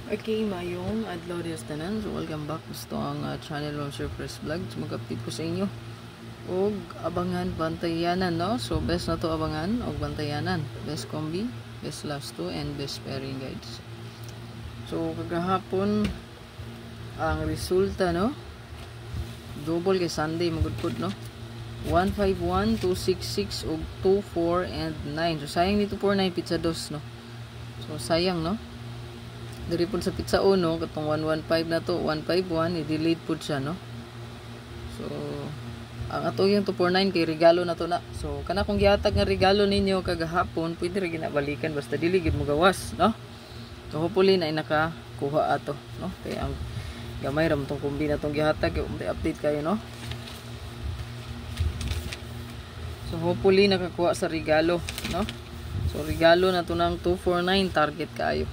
Okay, mayong adlaw diyas tanan. So, welcome back gusto ang channel ng Surprise Vlog. So, mag-update ko sa inyo. Og abangan bantayanan, no? So, best na to abangan og bantayanan. Best combi, best last 2, and best pairing guides. So, kagahapon ang resulta, no? Double kay Sunday, magudpod, no? 151, 266, og 24, and 9. So, sayang dito 49 pizza dos, no? So, sayang, no? Dari po sa pizza 1, katong 115 na to, 151, i-delete po siya, no? So, ang ato yung 249 kay regalo na to na. So, kana kung gihatag nga regalo ninyo kagahapon, pwede rin ginabalikan, basta diligid mo gawas, no? So, hopefully na nakakuha ato, no? Kaya ang gamay ram tong kumbi na tong gihatag, update kayo, no? So, hopefully nakakuha sa regalo, no? So, regalo na to ng 249, target kayo.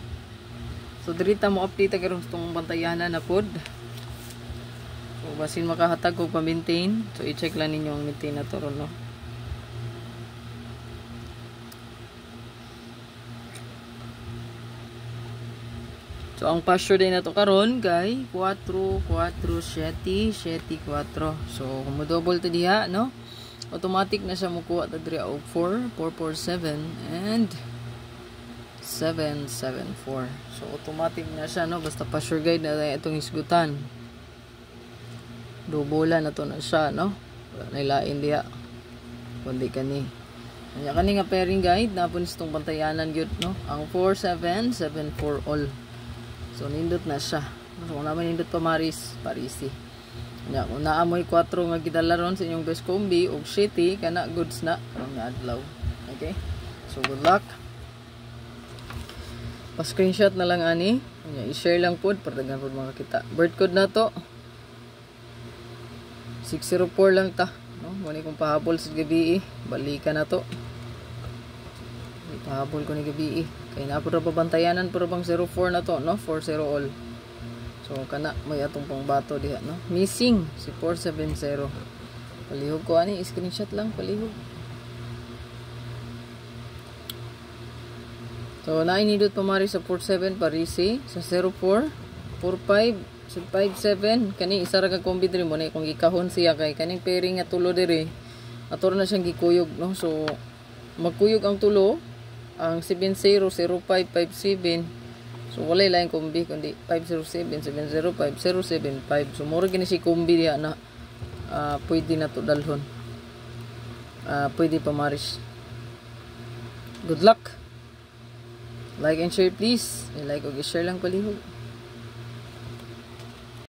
So, dirita mo update karon itong bantayanan na pod. So, basin makahatag o pa-maintain. So, i-check lang ninyo ang maintain na to ron, no? So, ang pasture day na to karon kay 4, 4, 7, 7, 4. So, kung mo double to diha, no? Automatic na siya mukuha ta diri og 4, 4, 4, 7, and 774. So, automatic na siya, no? Basta pa-sure guide na tayo itong isgutan. Dubola na to na siya, no? Wala nailain diya. Kundi kani. Kani nga pairing guide, napon itong bantayanan yun, no? Ang 4774 all. So, nindot na siya. So, kung naman nindot pa Maris, Parisi. Kung naamoy 4 nga gidalaron sa inyong best combi, og city, kana goods na. Karong adlaw. Okay? So, good luck. Pa-screenshot na lang ani. I-share lang po para daghan po mga kita. Bird code na to. 604 lang ta. No? Muna kong pahabol sa gabi. Balikan na to. Pahabol ko ni gabi. Kaya na po na pabantayanan pero bang 04 na to. No? 40 all. So kana may atong pang bato diha. No? Missing si 470. Palihog ko ani. Screenshot lang. Palihog. So, nainidot pa mari sa 47 Parisi, sa 04, 45, sa 57, kani isa ra ka kombi diri mo na kung gikahon siya kay kaning pairing nga tulo diri. Ato na siyang gikuyog, no? So, magkuyog ang tulo, ang 700557. So, walay lain kombi kundi 507 705 075. So, mura gini si kombi diha na pwede na to dalhon. Pwede pa maris. Good luck. Like and share please. I like o share lang palihog.